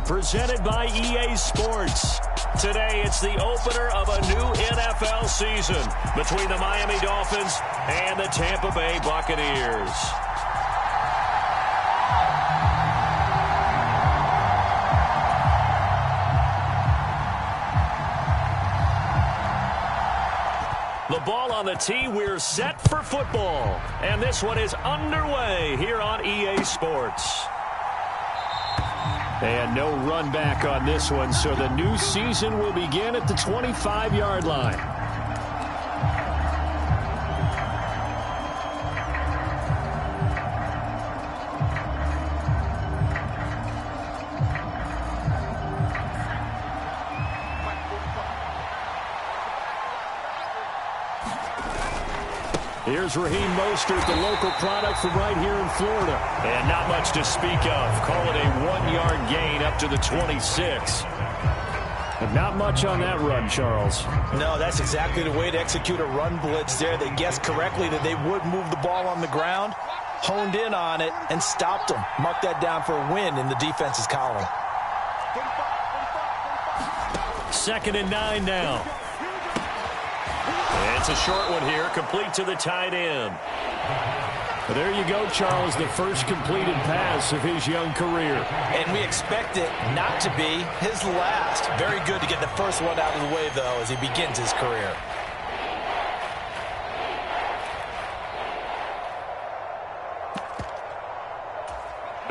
presented by EA Sports. Today, it's the opener of a new NFL season between the Miami Dolphins and the Tampa Bay Buccaneers. The ball on the tee, we're set for football. And this one is underway here on EA Sports. And no run back on this one, so the new season will begin at the 25-yard line. Here's Raheem Mostert, the local product from right here in Florida. And not much to speak of. Call it a 1-yard gain up to the 26. And not much on that run, Charles. No, that's exactly the way to execute a run blitz there. They guessed correctly that they would move the ball on the ground, honed in on it, and stopped them. Mark that down for a win in the defense's column. 2nd and 9 now. It's a short one here, complete to the tight end. There you go, Charles, the first completed pass of his young career. And we expect it not to be his last. Very good to get the first one out of the way, though, as he begins his career.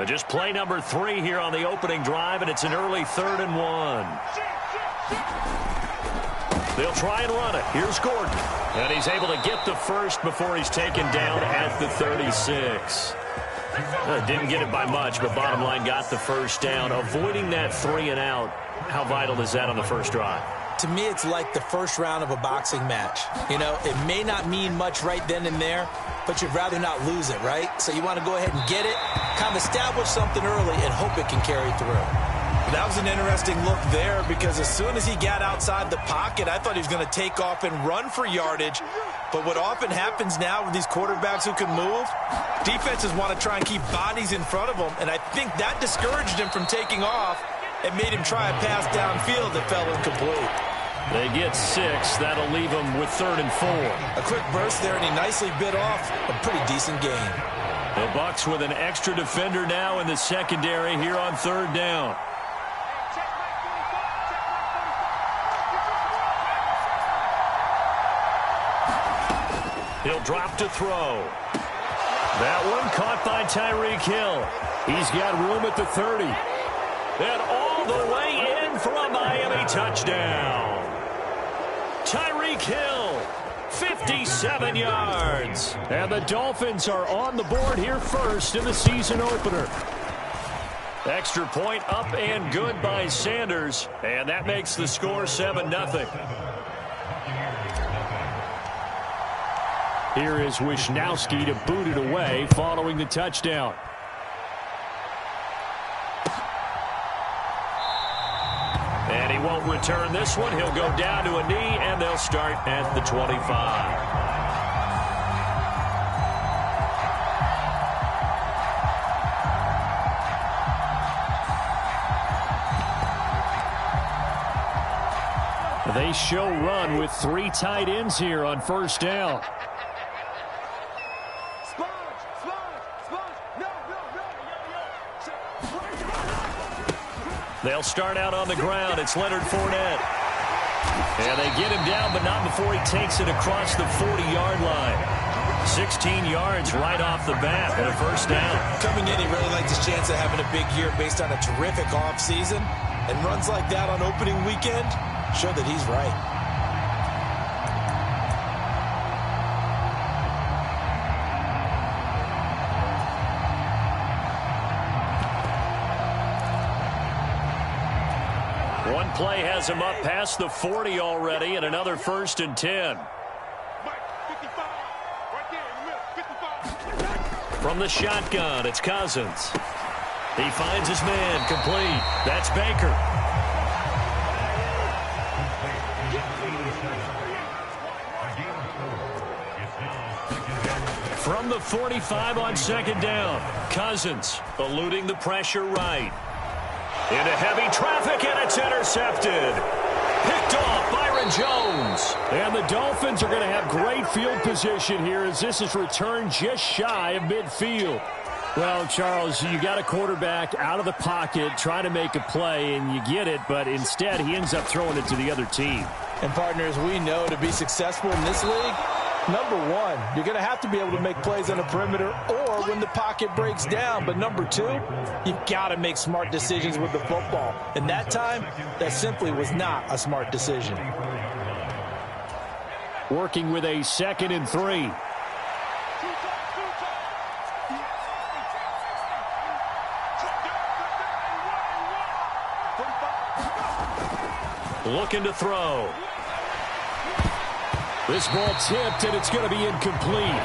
Just play number 3 here on the opening drive, and it's an early 3rd and 1. They'll try and run it. Here's Gordon. And he's able to get the first before he's taken down at the 36. Didn't get it by much, but bottom line got the first down. Avoiding that 3 and out, how vital is that on the first drive? To me, it's like the first round of a boxing match. You know, it may not mean much right then and there, but you'd rather not lose it, right? So you want to go ahead and get it, kind of establish something early, and hope it can carry through. That was an interesting look there because as soon as he got outside the pocket, I thought he was going to take off and run for yardage. But what often happens now with these quarterbacks who can move, defenses want to try and keep bodies in front of them, and I think that discouraged him from taking off and made him try a pass downfield that fell incomplete. They get 6. That'll leave them with 3rd and 4. A quick burst there, and he nicely bit off a pretty decent gain. The Bucs with an extra defender now in the secondary here on 3rd down. He'll drop to throw. That one caught by Tyreek Hill. He's got room at the 30. And all the way in for a Miami touchdown. Tyreek Hill, 57 yards. And the Dolphins are on the board here first in the season opener. Extra point up and good by Sanders. And that makes the score 7-0. Here is Wishnowsky to boot it away following the touchdown. And he won't return this one. He'll go down to a knee, and they'll start at the 25. They show run with 3 tight ends here on 1st down. They'll start out on the ground. It's Leonard Fournette. And they get him down, but not before he takes it across the 40-yard line. 16 yards right off the bat and a 1st down. Coming in, he really likes his chance of having a big year based on a terrific offseason. And runs like that on opening weekend show that he's right. One play has him up past the 40 already, and another 1st and 10. From the shotgun, it's Cousins. He finds his man, complete. That's Baker. From the 45 on 2nd down, Cousins eluding the pressure right. Into heavy traffic, and it's intercepted. Picked off Byron Jones. And the Dolphins are going to have great field position here as this is returned just shy of midfield. Well, Charles, you got a quarterback out of the pocket trying to make a play, and you get it, but instead he ends up throwing it to the other team. And partners, we know to be successful in this league, number one, you're going to have to be able to make plays on the perimeter or when the pocket breaks down. But number two, you've got to make smart decisions with the football. And that time, that simply was not a smart decision. Working with a 2nd and 3. Looking to throw. This ball tipped, and it's going to be incomplete.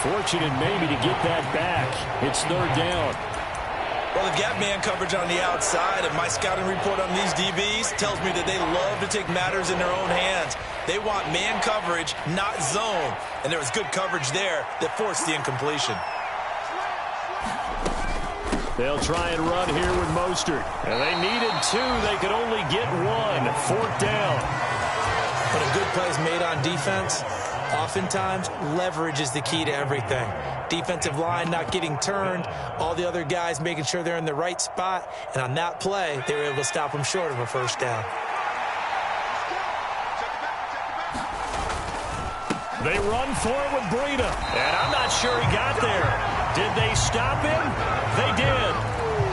Fortunate maybe to get that back. It's 3rd down. Well, they've got man coverage on the outside, and my scouting report on these DBs tells me that they love to take matters in their own hands. They want man coverage, not zone. And there was good coverage there that forced the incompletion. They'll try and run here with Mostert. And they needed 2. They could only get 1. 4th down. When a good play is made on defense, oftentimes leverage is the key to everything. Defensive line not getting turned, all the other guys making sure they're in the right spot, and on that play, they were able to stop them short of a 1st down. They run for it with Breida, and I'm not sure he got there. Did they stop him? They did.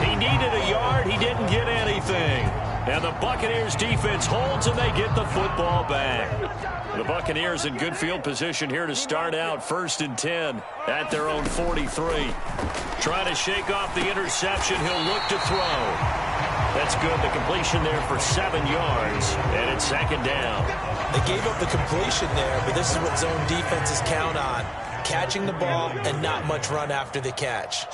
He needed a yard. He didn't get anything. And the Buccaneers defense holds, and they get the football back. The Buccaneers in good field position here to start out 1st and 10 at their own 43. Trying to shake off the interception. He'll look to throw. That's good. The completion there for 7 yards, and it's 2nd down. They gave up the completion there, but this is what zone defenses count on. Catching the ball and not much run after the catch.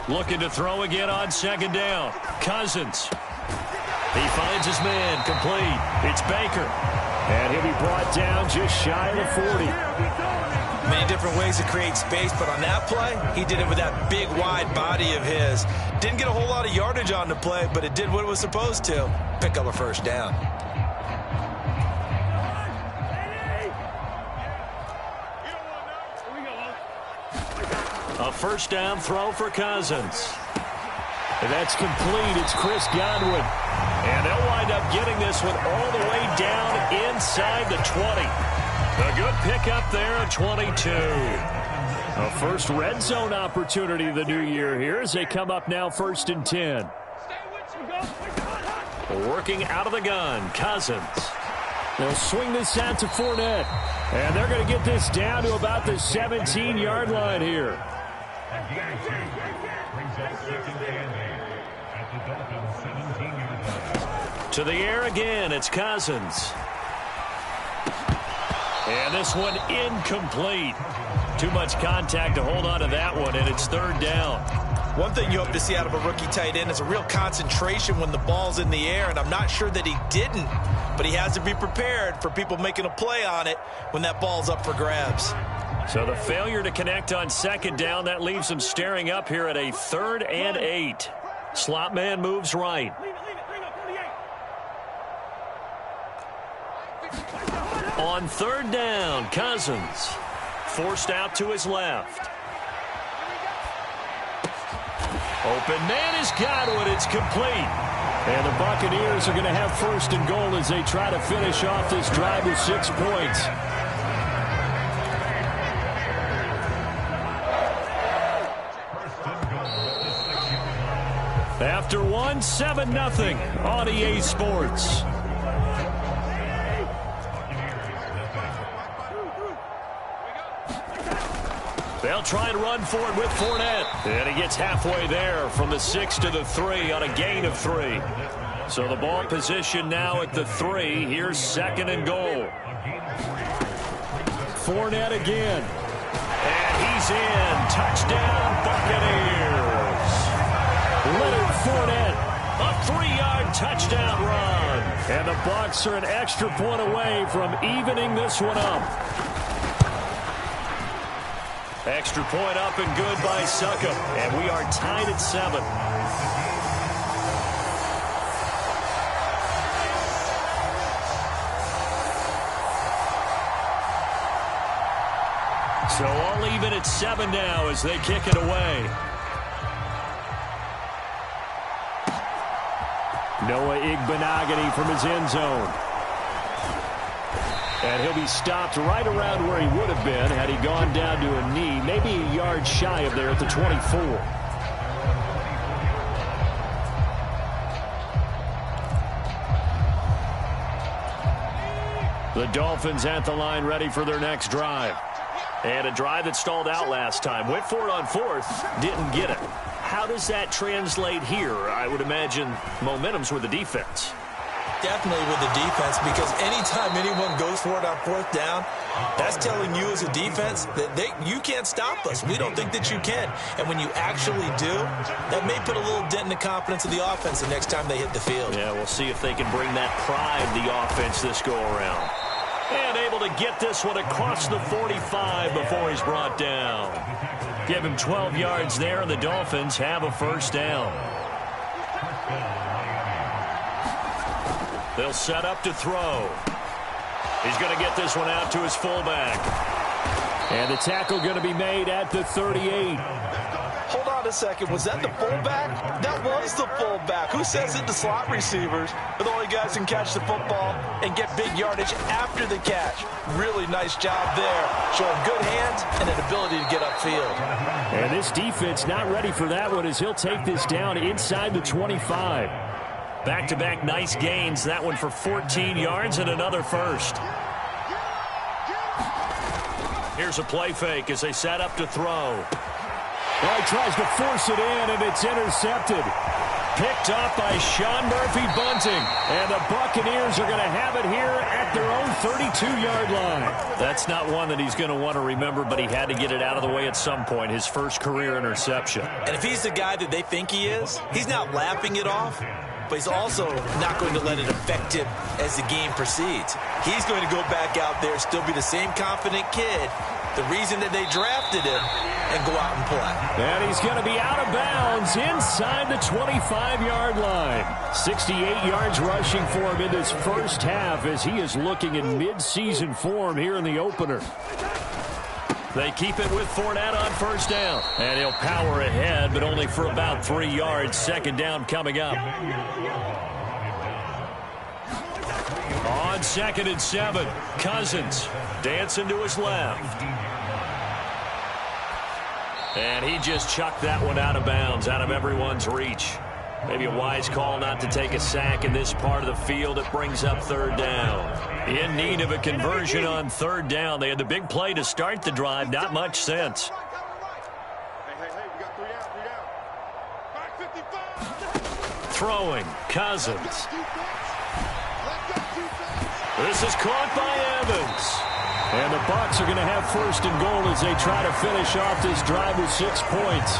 Looking to throw again on 2nd down. Cousins. He finds his man. Complete. It's Baker. And he'll be brought down just shy of the 40. Many different ways to create space, but on that play, he did it with that big, wide body of his. Didn't get a whole lot of yardage on the play, but it did what it was supposed to. Pick up a 1st down. A 1st down throw for Cousins. And that's complete. It's Chris Godwin. And they'll wind up getting this one all the way down inside the 20. A good pickup there at 22. A first red zone opportunity of the new year here as they come up now 1st and 10. Working out of the gun, Cousins. They'll swing this out to Fournette. And they're going to get this down to about the 17-yard line here. To the air again, it's Cousins. And this one incomplete. Too much contact to hold on to that one, and it's 3rd down. One thing you hope to see out of a rookie tight end is a real concentration when the ball's in the air, and I'm not sure that he didn't, but he has to be prepared for people making a play on it when that ball's up for grabs. So the failure to connect on 2nd down, that leaves him staring up here at a 3rd and 8. Slot man moves right. On 3rd down, Cousins forced out to his left. Open man is Godwin. It's complete. And the Buccaneers are going to have 1st and goal as they try to finish off this drive with 6 points. After 1, 7-0 on EA Sports. They'll try and run for it with Fournette. And he gets halfway there from the 6 to the 3 on a gain of 3. So the ball position now at the 3. Here's 2nd and goal. Fournette again. And he's in. Touchdown, Buccaneers. Leonard Fournette. A 3-yard touchdown run. And the Bucs are an extra point away from evening this one up. Extra point up and good by Succop. And we are tied at 7. So all even at 7 now as they kick it away. Noah Igbenogany from his end zone. And he'll be stopped right around where he would have been had he gone down to a knee, maybe a yard shy of there at the 24. The Dolphins at the line ready for their next drive. And a drive that stalled out last time. Went for it on 4th, didn't get it. How does that translate here? I would imagine momentum's with the defense. Definitely with the defense, because anytime anyone goes for it on 4th down, that's telling you as a defense that you can't stop us. We don't think that you can. And when you actually do, that may put a little dent in the confidence of the offense the next time they hit the field. Yeah, we'll see if they can bring that pride the offense this go-around. And able to get this one across the 45 before he's brought down. Give him 12 yards there, and the Dolphins have a first down. They'll set up to throw. He's going to get this one out to his fullback. And the tackle going to be made at the 38. Hold on a second. Was that the fullback? That was the fullback. Who says it? The slot receivers are the only guys who can catch the football and get big yardage after the catch. Really nice job there. Showing good hands and an ability to get upfield. And this defense not ready for that one as he'll take this down inside the 25. Back-to-back nice gains. That one for 14 yards and another first. Here's a play fake as they set up to throw. Well, he tries to force it in, and it's intercepted. Picked up by Sean Murphy-Bunting. And the Buccaneers are going to have it here at their own 32-yard line. That's not one that he's going to want to remember, but he had to get it out of the way at some point. His first career interception. And if he's the guy that they think he is, he's not laughing it off, but he's also not going to let it affect him as the game proceeds. He's going to go back out there, still be the same confident kid, the reason that they drafted him, and go out and play. And he's going to be out of bounds inside the 25-yard line. 68 yards rushing for him in this first half as he is looking in mid-season form here in the opener. They keep it with Fournette on first down. And he'll power ahead, but only for about 3 yards. Second down coming up. On 2nd and 7, Cousins dancing to his left. And he just chucked that one out of bounds, out of everyone's reach. Maybe a wise call not to take a sack in this part of the field. It brings up 3rd down. In need of a conversion on 3rd down. They had the big play to start the drive. Not much sense. Throwing, Cousins. This is caught by Evans. And the Bucs are going to have 1st and goal as they try to finish off this drive with 6 points.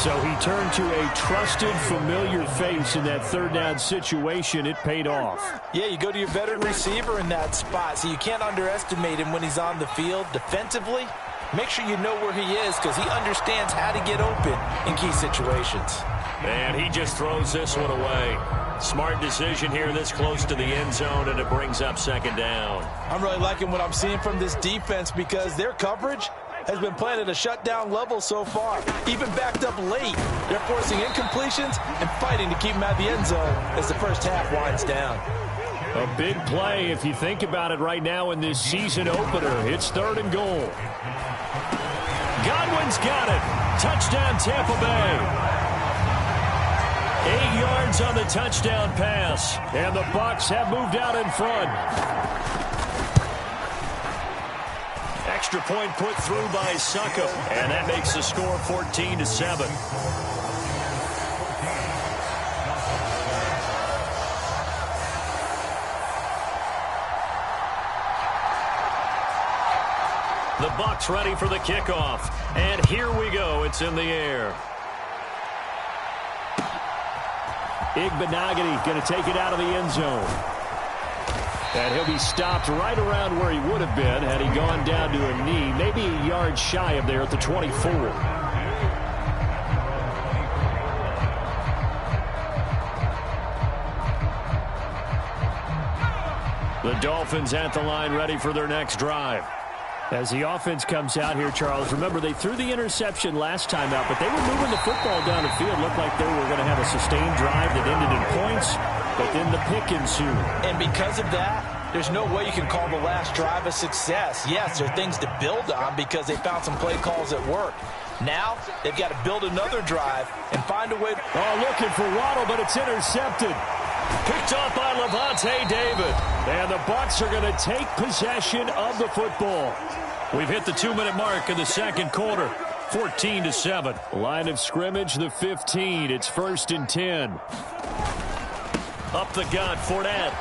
So he turned to a trusted, familiar face in that 3rd down situation. It paid off. Yeah, you go to your veteran receiver in that spot, so you can't underestimate him when he's on the field. Defensively, make sure you know where he is because he understands how to get open in key situations. And he just throws this one away. Smart decision here this close to the end zone, and it brings up 2nd down. I'm really liking what I'm seeing from this defense because their coverage has been playing at a shutdown level so far. Even backed up late, they're forcing incompletions and fighting to keep them out of the end zone as the first half winds down. A big play if you think about it right now in this season opener. It's 3rd and goal. Godwin's got it. Touchdown, Tampa Bay. 8 yards on the touchdown pass. And the Bucs have moved out in front. Extra point put through by Succop. And that makes the score 14-7. The Bucs ready for the kickoff. And here we go. It's in the air. Igbenogany going to take it out of the end zone. And he'll be stopped right around where he would have been had he gone down to a knee, maybe a yard shy of there at the 24. The Dolphins at the line ready for their next drive. As the offense comes out here, Charles, remember they threw the interception last time out, but they were moving the football down the field. Looked like they were going to have a sustained drive that ended in points, but then the pick ensued. And because of that, there's no way you can call the last drive a success. Yes, there are things to build on because they found some play calls that work. Now, they've got to build another drive and find a way. Looking for Waddle, but it's intercepted. Picked up by Lavonte David. And the Bucs are going to take possession of the football. We've hit the 2-minute mark in the second quarter. 14-7. Line of scrimmage, the 15. It's 1st and 10. Up the gut, Fournette.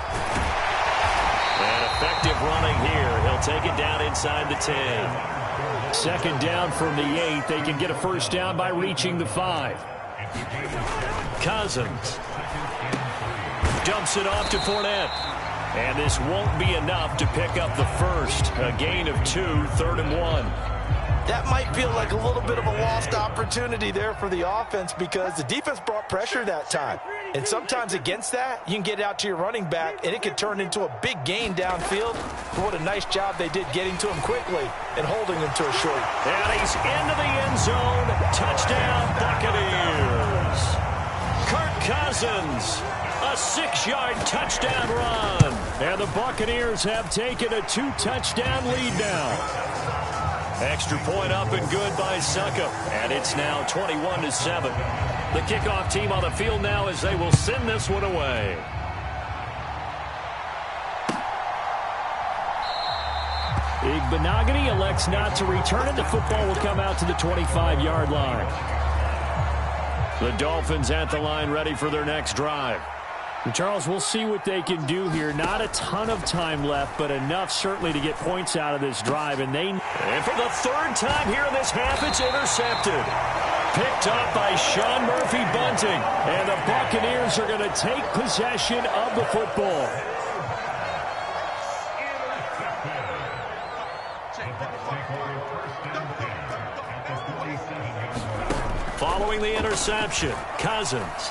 And effective running here. He'll take it down inside the 10. Second down from the 8. They can get a first down by reaching the 5. Cousins dumps it off to Fournette. And this won't be enough to pick up the first. A gain of 2, 3rd and 1. That might feel like a little bit of a lost opportunity there for the offense because the defense brought pressure that time. And sometimes against that, you can get out to your running back, and it could turn into a big gain downfield. But what a nice job they did getting to him quickly and holding him to a short. And he's into the end zone. Touchdown, Buccaneers. Kirk Cousins. A 6-yard touchdown run. And the Buccaneers have taken a 2-touchdown lead now. Extra point up and good by Succop. And it's now 21-7. The kickoff team on the field now as they will send this one away. Igbenogany elects not to return it. The football will come out to the 25-yard line. The Dolphins at the line ready for their next drive. And Charles, we'll see what they can do here. Not a ton of time left, but enough certainly to get points out of this drive. And for the 3rd time here in this half, it's intercepted. Picked up by Sean Murphy-Bunting. And the Buccaneers are going to take possession of the football. Following the interception, Cousins.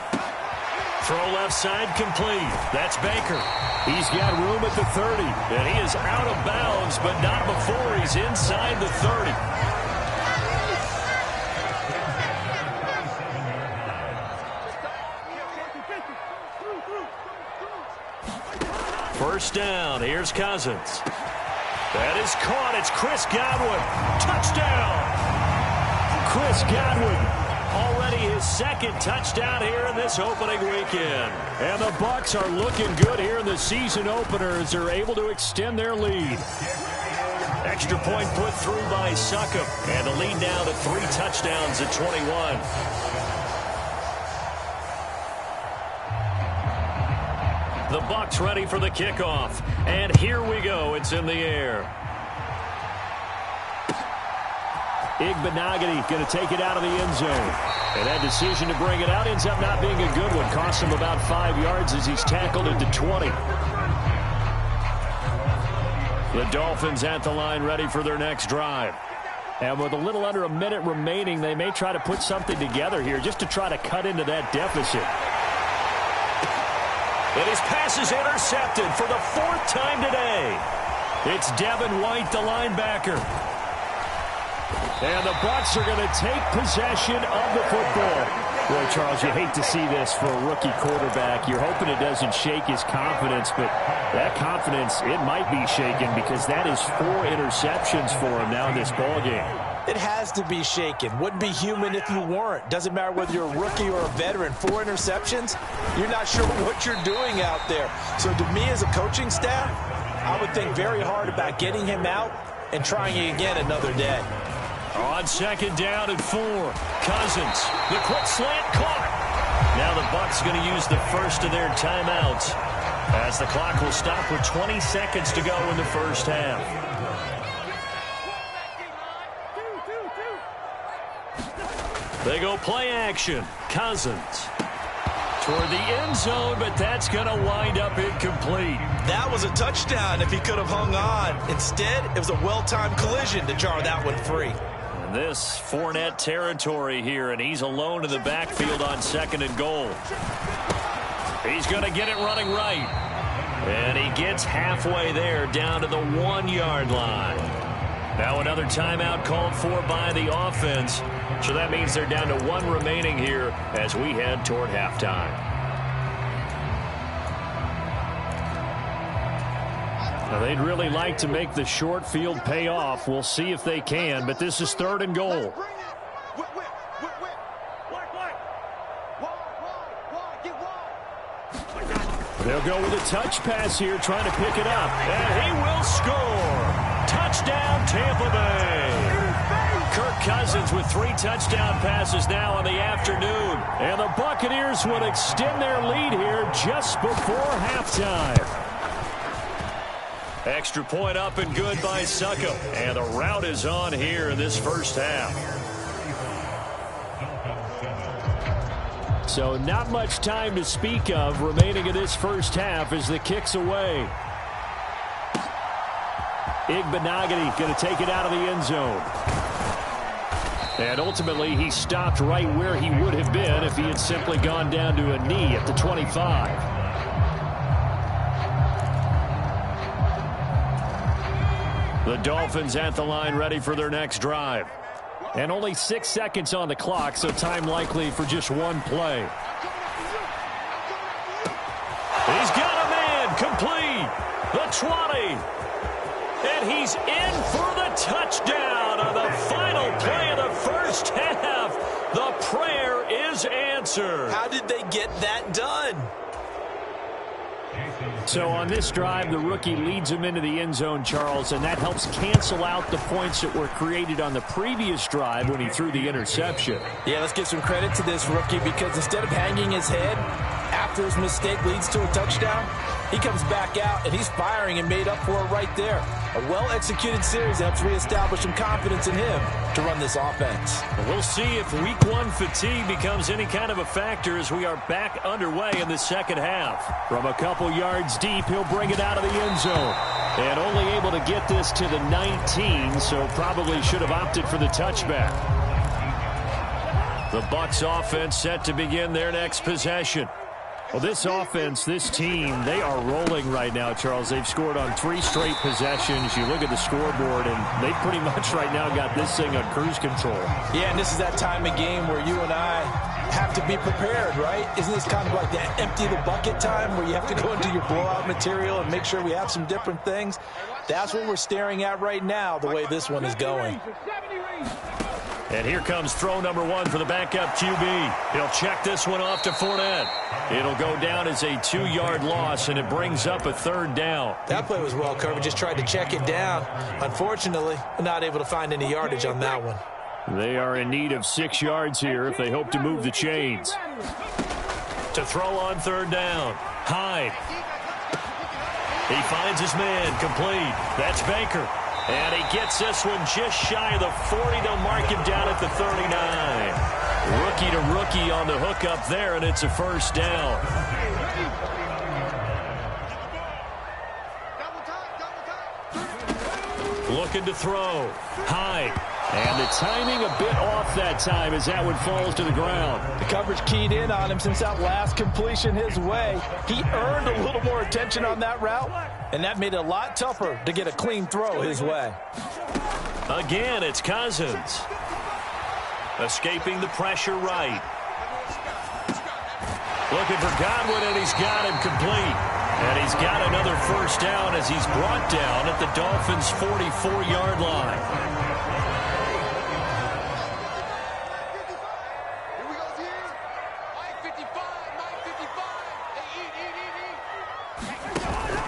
Throw left side complete. That's Baker. He's got room at the 30. And he is out of bounds, but not before he's inside the 30. First down. Here's Cousins. That is caught. It's Chris Godwin. Touchdown. Chris Godwin. Already his 2nd touchdown here in this opening weekend. And the Bucs are looking good here in the season opener as they're able to extend their lead. Extra point put through by Succop. And the lead now to 3 touchdowns at 21. The Bucs ready for the kickoff. And here we go. It's in the air. Igbenogany going to take it out of the end zone. And that decision to bring it out ends up not being a good one. Costs him about 5 yards as he's tackled at the 20. The Dolphins at the line ready for their next drive. And with a little under a minute remaining, they may try to put something together here just to try to cut into that deficit. And his pass is intercepted for the 4th time today. It's Devin White, the linebacker. And the Bucs are going to take possession of the football. Boy, Charles, you hate to see this for a rookie quarterback. You're hoping it doesn't shake his confidence, but that confidence, it might be shaken because that is 4 interceptions for him now in this ballgame. It has to be shaken. Wouldn't be human if you weren't. Doesn't matter whether you're a rookie or a veteran. 4 interceptions, you're not sure what you're doing out there. So to me as a coaching staff, I would think very hard about getting him out and trying it again another day. On 2nd down and 4. Cousins, the quick slant caught. Now the Bucs going to use the first of their timeouts as the clock will stop with 20 seconds to go in the first half. They go play action. Cousins toward the end zone, but that's going to wind up incomplete. That was a touchdown if he could have hung on. Instead, it was a well-timed collision to jar that one free. And this Fournette territory here, and he's alone in the backfield on 2nd and goal. He's going to get it running right. And he gets halfway there down to the 1-yard line. Now another timeout called for by the offense. So that means they're down to 1 remaining here as we head toward halftime. Now they'd really like to make the short field pay off. We'll see if they can, but this is 3rd and goal. They'll go with a touch pass here, trying to pick it up. And he will score. Touchdown, Tampa Bay. Kirk Cousins with 3 touchdown passes now on the afternoon. And the Buccaneers would extend their lead here just before halftime. Extra point up and good by Succop. And the route is on here in this first half. So not much time to speak of remaining in this first half as the kick's away. Igbenogany going to take it out of the end zone. And ultimately he stopped right where he would have been if he had simply gone down to a knee at the 25. The Dolphins at the line ready for their next drive. And only 6 seconds on the clock, so time likely for just one play. He's got a man complete. The 20. And he's in for the touchdown on the final play of the first half. The prayer is answered. How did they get that done? So on this drive, the rookie leads him into the end zone, Charles, and that helps cancel out the points that were created on the previous drive when he threw the interception. Yeah, let's give some credit to this rookie because instead of hanging his head after his mistake leads to a touchdown, he comes back out and he's firing and made up for it right there. A well-executed series helps reestablish some confidence in him to run this offense. We'll see if week 1 fatigue becomes any kind of a factor as we are back underway in the second half. From a couple yards deep, he'll bring it out of the end zone. And only able to get this to the 19, so probably should have opted for the touchback. The Bucs offense set to begin their next possession. Well, this offense, this team, they are rolling right now, Charles. They've scored on 3 straight possessions. You look at the scoreboard, and they pretty much right now got this thing on cruise control. Yeah, and this is that time of game where you and I have to be prepared, right? Isn't this kind of like that empty the bucket time where you have to go into your blowout material and make sure we have some different things? That's what we're staring at right now, the way this one is going. And here comes throw number 1 for the backup QB. He'll check this one off to Fournette. It'll go down as a 2-yard loss, and it brings up a 3rd down. That play was well covered. Just tried to check it down. Unfortunately, not able to find any yardage on that one. They are in need of 6 yards here if they hope to move the chains. To throw on 3rd down. Hyde. He finds his man complete. That's Baker. And he gets this one just shy of the 40 to mark him down at the 39. Rookie to rookie on the hook up there, and it's a 1st down. Looking to throw. Hyde. And the timing a bit off that time as that one falls to the ground. The coverage keyed in on him since that last completion his way. He earned a little more attention on that route, and that made it a lot tougher to get a clean throw his way. Again, it's Cousins. Escaping the pressure right. Looking for Godwin, and he's got him complete. And he's got another 1st down as he's brought down at the Dolphins' 44-yard line.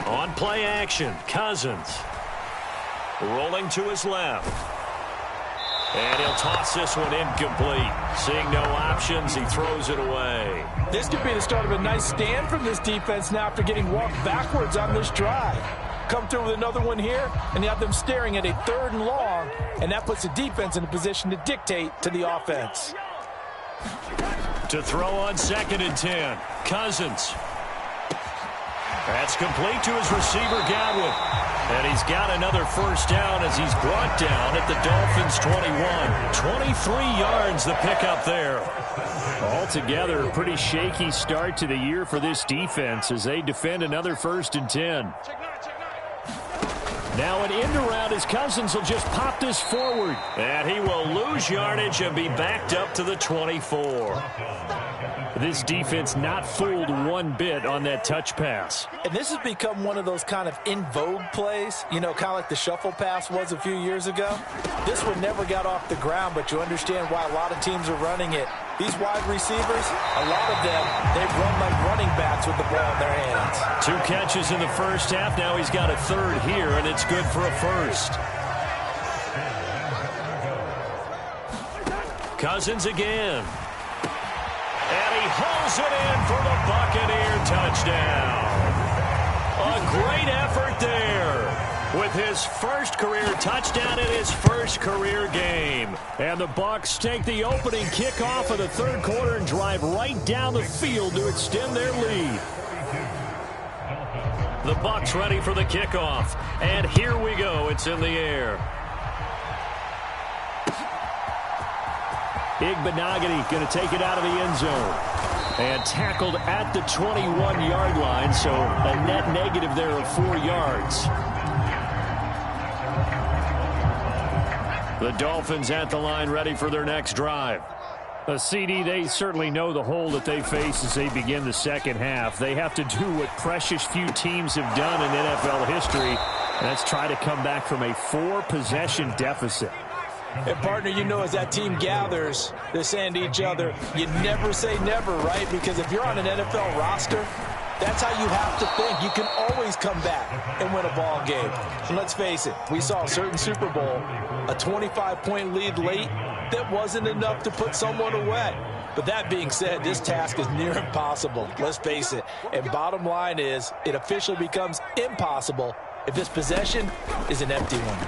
On play action, Cousins. Rolling to his left. And he'll toss this one incomplete. Seeing no options, he throws it away. This could be the start of a nice stand from this defense now after getting walked backwards on this drive. Come through with another one here, and you have them staring at a 3rd and long, and that puts the defense in a position to dictate to the offense. To throw on 2nd and 10. Cousins. That's complete to his receiver, Godwin. And he's got another first down as he's brought down at the Dolphins' 21. 23 yards the pickup there. Altogether, a pretty shaky start to the year for this defense as they defend another 1st and 10. Now an end around as Cousins will just pop this forward. And he will lose yardage and be backed up to the 24. This defense not fooled one bit on that touch pass. And this has become one of those kind of in vogue plays, you know, kind of like the shuffle pass was a few years ago. This one never got off the ground, but you understand why a lot of teams are running it. These wide receivers, a lot of them, they've run like running backs with the ball in their hands. 2 catches in the first half. Now he's got a 3rd here, and it's good for a 1st. Cousins again. And he hauls it in for the Buccaneer touchdown. A great effort there with his first career touchdown in his first career game. And the Bucs take the opening kickoff of the 3rd quarter and drive right down the field to extend their lead. The Bucs ready for the kickoff. And here we go. It's in the air. Igbenogany going to take it out of the end zone. And tackled at the 21-yard line, so a net negative there of 4 yards. The Dolphins at the line ready for their next drive. CD, they certainly know the hole that they face as they begin the second half. They have to do what precious few teams have done in NFL history, and that's try to come back from a 4-possession deficit. And, partner, you know, as that team gathers, they're saying to each other, you never say never, right? Because if you're on an NFL roster, that's how you have to think. You can always come back and win a ball game. And let's face it, we saw a certain Super Bowl, a 25-point lead late, that wasn't enough to put someone away. But that being said, this task is near impossible. Let's face it. And bottom line is, it officially becomes impossible if this possession is an empty one.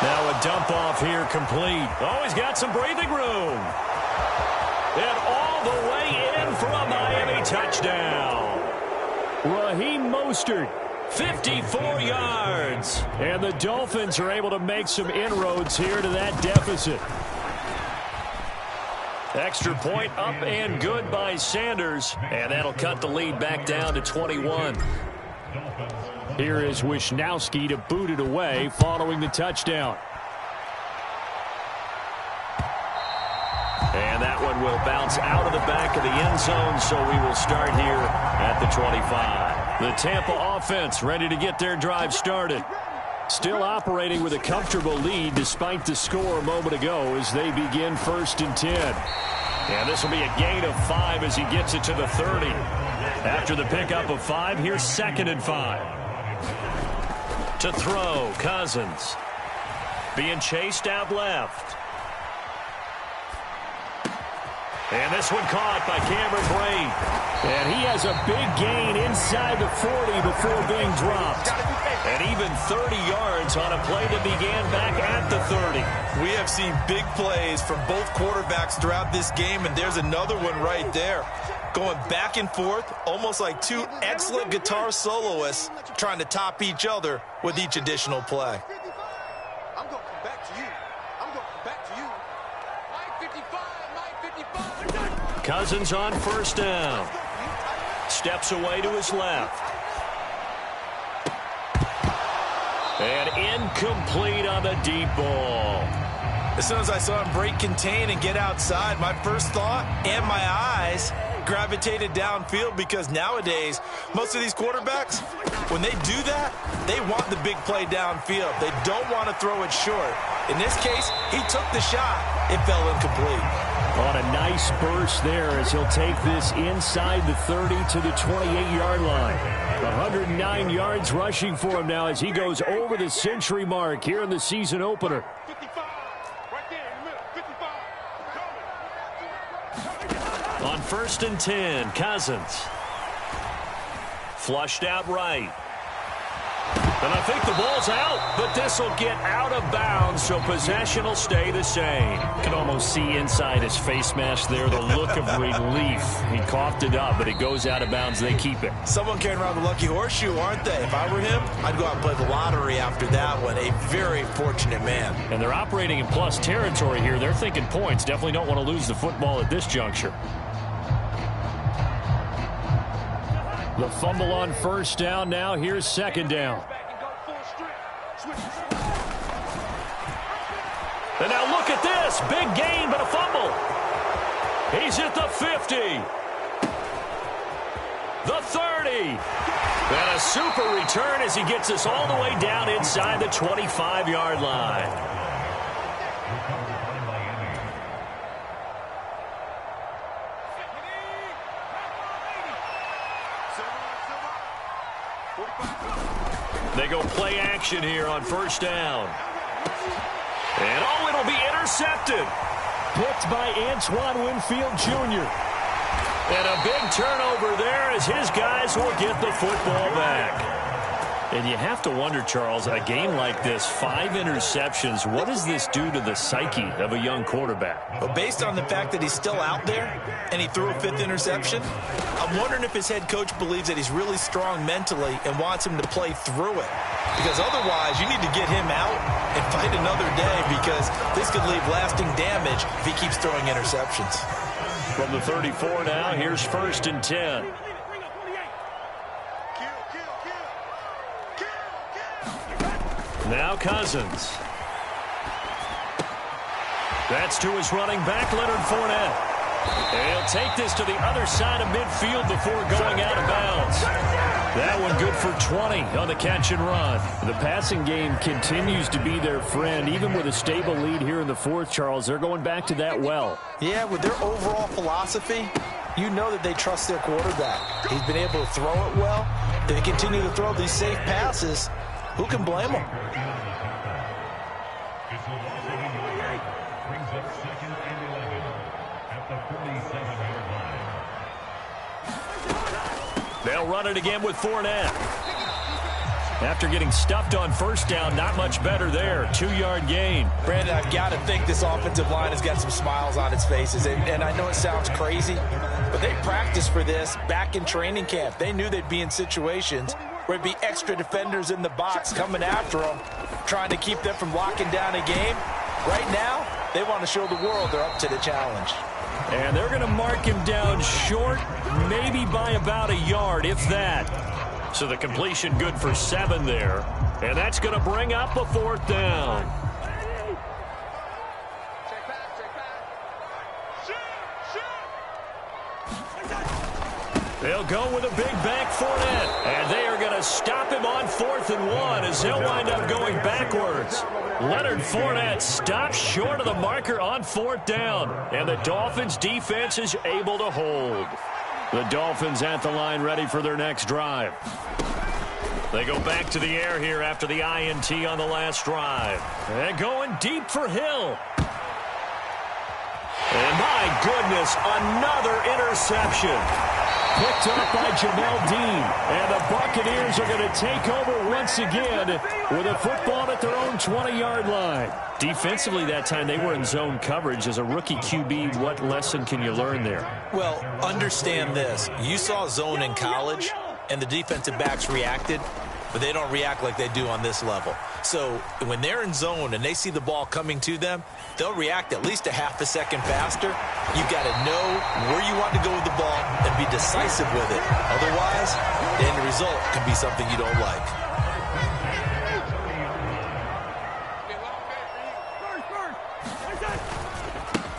Now a dump off here complete. Oh, he's got some breathing room. And all the way in for a Miami touchdown. Raheem Mostert. 54 yards. And the Dolphins are able to make some inroads here to that deficit. Extra point up and good by Sanders. And that'll cut the lead back down to 21. Here is Wisnowski to boot it away following the touchdown. And that one will bounce out of the back of the end zone, so we will start here at the 25. The Tampa offense ready to get their drive started. Still operating with a comfortable lead despite the score a moment ago as they begin 1st and 10. And this will be a gain of 5 as he gets it to the 30. After the pickup of 5, here's 2nd and 5. To throw, Cousins. Being chased out left. And this one caught by Cameron Brate. And he has a big gain inside the 40 before being dropped. And even 30 yards on a play that began back at the 30. We have seen big plays from both quarterbacks throughout this game, and there's another one right there. Going back and forth, almost like 2 excellent guitar soloists trying to top each other with each additional play. I'm going to come back to you. I'm going to come back to you. Mike 55, Mike 55. Cousins on 1st down. Steps away to his left. And incomplete on the deep ball. As soon as I saw him break contain and get outside, my first thought and my eyes gravitated downfield, because nowadays, most of these quarterbacks, when they do that, they want the big play downfield. They don't want to throw it short. In this case, he took the shot. It fell incomplete. On a nice burst there as he'll take this inside the 30 to the 28-yard line. 109 yards rushing for him now as he goes over the century mark here in the season opener. 55, right there in the middle, 55. On 1st and 10, Cousins. Flushed out right. And I think the ball's out, but this will get out of bounds, so possession will stay the same. You can almost see inside his face mask there the look of relief. He coughed it up, but it goes out of bounds. They keep it. Someone carrying around the lucky horseshoe, aren't they? If I were him, I'd go out and play the lottery after that one. A very fortunate man. And they're operating in plus territory here. They're thinking points. Definitely don't want to lose the football at this juncture. The fumble on first down now. Here's second down. And now look at this. Big gain, but a fumble. He's at the 50. The 30. And a super return as he gets us all the way down inside the 25-yard line. They go play action here on first down. And oh, it'll be intercepted. Picked by Antoine Winfield Jr. And a big turnover there as his guys will get the football back. And you have to wonder, Charles, a game like this, 5 interceptions, what does this do to the psyche of a young quarterback? Well, based on the fact that he's still out there and he threw a 5th interception, I'm wondering if his head coach believes that he's really strong mentally and wants him to play through it. Because otherwise, you need to get him out and fight another day, because this could leave lasting damage if he keeps throwing interceptions. From the 34 now, here's first and 10. Now Cousins. That's to his running back, Leonard Fournette. And he'll take this to the other side of midfield before going out of bounds. That one good for 20 on the catch and run. The passing game continues to be their friend. Even with a stable lead here in the fourth, Charles, they're going back to that well. Yeah, with their overall philosophy, you know that they trust their quarterback. He's been able to throw it well. They continue to throw these safe passes. Who can blame them? They'll run it again with Fournette. After getting stuffed on first down, not much better there. 2-yard gain. Brandon, I've got to think this offensive line has got some smiles on its faces. And I know it sounds crazy, but they practiced for this back in training camp. They knew they'd be in situations where it'd be extra defenders in the box coming after them, trying to keep them from locking down a game. Right now, they want to show the world they're up to the challenge. And they're going to mark him down short, maybe by about a yard, if that. So the completion good for 7 there. And that's going to bring up a 4th down. They'll go with a big back Fournette. And they are going to stop him on 4th and 1 as they'll wind up going backwards. Leonard Fournette stops short of the marker on 4th down. And the Dolphins defense is able to hold. The Dolphins at the line ready for their next drive. They go back to the air here after the INT on the last drive. And going deep for Hill. And my goodness, another interception. Picked up by Jamel Dean. And the Buccaneers are going to take over once again with a football at their own 20-yard line. Defensively that time, they were in zone coverage. As a rookie QB, what lesson can you learn there? Well, understand this. You saw zone in college, and the defensive backs reacted, but they don't react like they do on this level. So when they're in zone and they see the ball coming to them, they'll react at least a half a second faster. You've got to know where you want to go with the ball and be decisive with it. Otherwise, the end result can be something you don't like.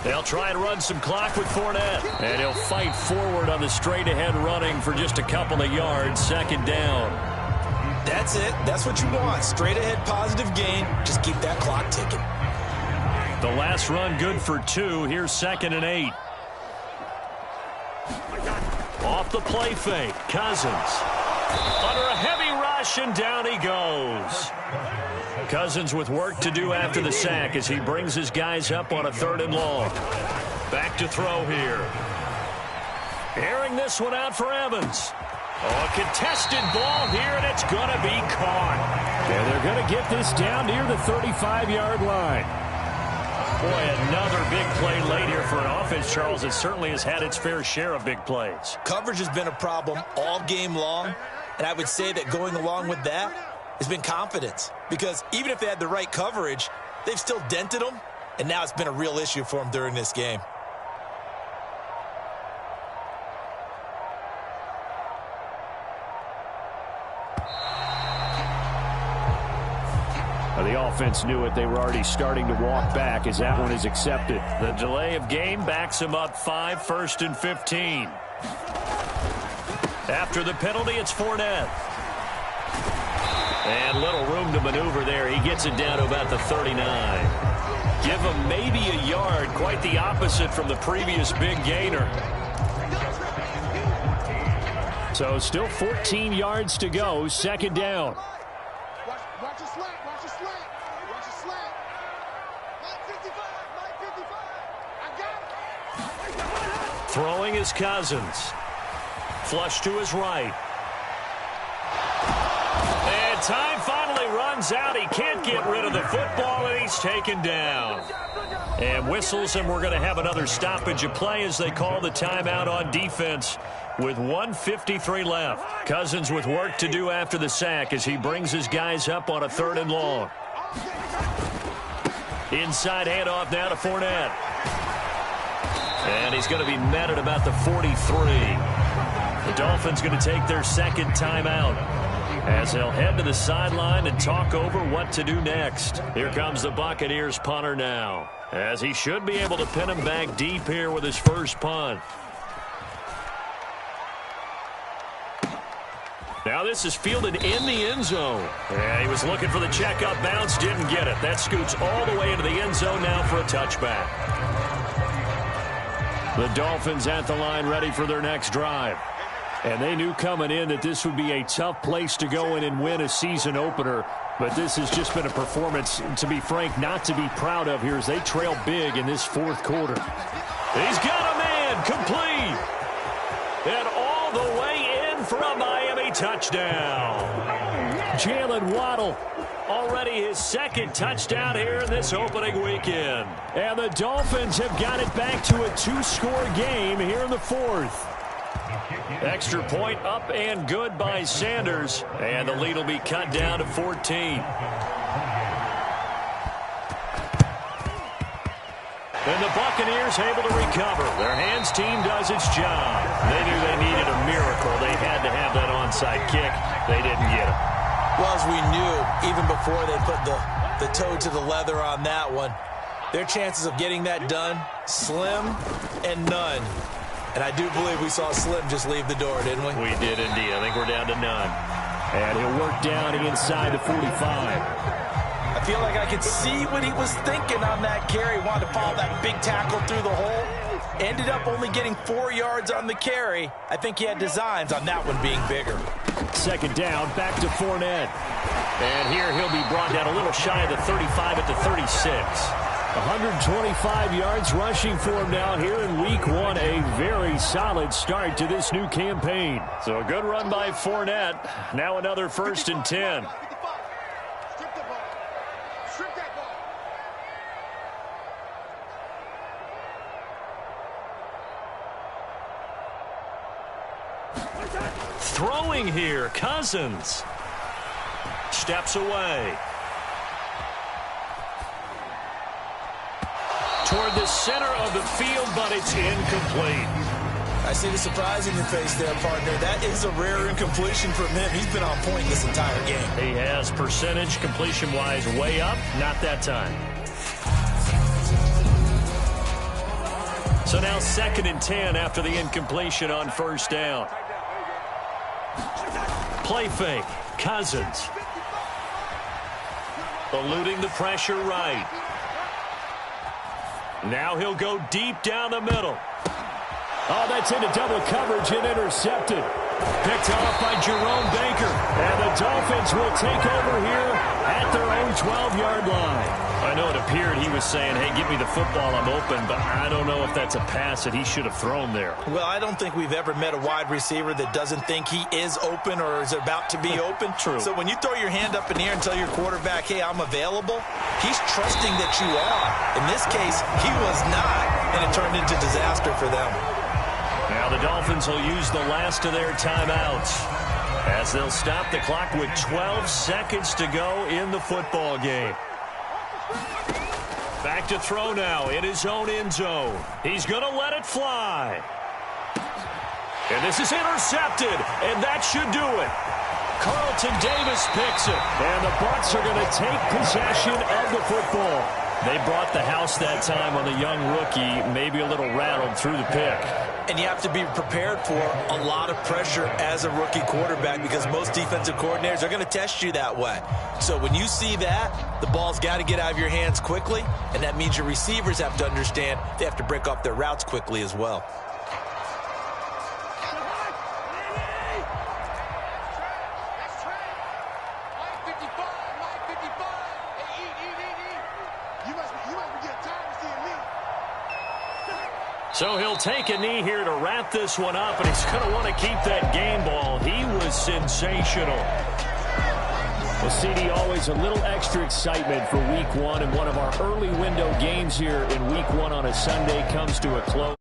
They'll try and run some clock with Fournette. And he'll fight forward on the straight-ahead running for just a couple of yards. 2nd down. That's it. That's what you want. Straight-ahead positive gain. Just keep that clock ticking. The last run good for 2. Here's 2nd and 8. Off the play fake. Cousins. Under a heavy rush, and down he goes. Cousins with work to do after the sack as he brings his guys up on a 3rd and long. Back to throw here. Airing this one out for Evans. Oh, a contested ball here, and it's going to be caught. And they're going to get this down near the 35-yard line. Boy, another big play late here for an offense, Charles. It certainly has had its fair share of big plays. Coverage has been a problem all game long, and I would say that going along with that has been confidence. Because even if they had the right coverage, they've still dented them, and now it's been a real issue for them during this game. The offense knew it. They were already starting to walk back as that one is accepted. The delay of game backs him up 5, 1st and 15. After the penalty, it's Fournette. And little room to maneuver there. He gets it down to about the 39. Give him maybe a yard. Quite the opposite from the previous big gainer. So still 14 yards to go. 2nd down. Watch your slant. Watch your slant. Watch your slant. Mike 55. Mike 55. I got it. Throwing is Cousins. Flush to his right. And time finally runs out. He can't get rid of the football, and he's taken down. And whistles, and we're going to have another stoppage of play as they call the timeout on defense with 1:53 left. Cousins with work to do after the sack as he brings his guys up on a 3rd and long. Inside handoff now to Fournette. And he's going to be met at about the 43. The Dolphins going to take their 2nd timeout as they'll head to the sideline and talk over what to do next. Here comes the Buccaneers punter now, as he should be able to pin him back deep here with his first punt. Now this is fielded in the end zone. Yeah, he was looking for the checkup bounce, didn't get it. That scoots all the way into the end zone now for a touchback. The Dolphins at the line ready for their next drive. And they knew coming in that this would be a tough place to go in and win a season opener. But this has just been a performance, to be frank, not to be proud of here as they trail big in this 4th quarter. He's got a man complete. And all the way in for a Miami touchdown. Jalen Waddle. Already his 2nd touchdown here in this opening weekend. And the Dolphins have got it back to a 2-score game here in the 4th. Extra point up and good by Sanders. And the lead will be cut down to 14. And the Buccaneers able to recover. Their hands team does its job. They knew they needed a miracle. They had to have that onside kick. They didn't get it. Well, as we knew, even before they put the toe to the leather on that one, their chances of getting that done, slim and none. And I do believe we saw Slim just leave the door, didn't we? We did indeed. I think we're down to none. And he'll work down inside the 45. I feel like I could see what he was thinking on that carry. Wanted to follow that big tackle through the hole. Ended up only getting 4 yards on the carry. I think he had designs on that one being bigger. 2nd down, back to Fournette. And here he'll be brought down a little shy of the 35 at the 36. 125 yards rushing for him now here in week 1. A very solid start to this new campaign. So a good run by Fournette. Now another 1st and 10. Strip the ball. Strip that ball. Throwing here, Cousins. Steps away. Toward the center of the field, but it's incomplete. I see the surprise in your face there, partner. That is a rare incompletion from him. He's been on point this entire game. He has percentage completion-wise way up. Not that time. So now 2nd and 10 after the incompletion on 1st down. Play fake. Cousins. Eluding the pressure right. Now he'll go deep down the middle. Oh, that's into double coverage and intercepted. Picked off by Jerome Baker. And the Dolphins will take over here at their own 12-yard line. I know it appeared he was saying, hey, give me the football, I'm open, but I don't know if that's a pass that he should have thrown there. Well, I don't think we've ever met a wide receiver that doesn't think he is open or is about to be open. True. So when you throw your hand up in the air and tell your quarterback, hey, I'm available, he's trusting that you are. In this case, he was not, and it turned into disaster for them. Now the Dolphins will use the last of their timeouts as they'll stop the clock with 12 seconds to go in the football game. Back to throw now in his own end zone. He's going to let it fly. And this is intercepted, and that should do it. Carlton Davis picks it. And the Bucs are going to take possession of the football. They brought the house that time on the young rookie, maybe a little rattled through the pick. And you have to be prepared for a lot of pressure as a rookie quarterback because most defensive coordinators are going to test you that way. So when you see that, the ball's got to get out of your hands quickly, and that means your receivers have to understand they have to break off their routes quickly as well. So he'll take a knee here to wrap this one up, and he's going to want to keep that game ball. He was sensational. Well, CD, always a little extra excitement for Week 1, and one of our early window games here in Week 1 on a Sunday comes to a close.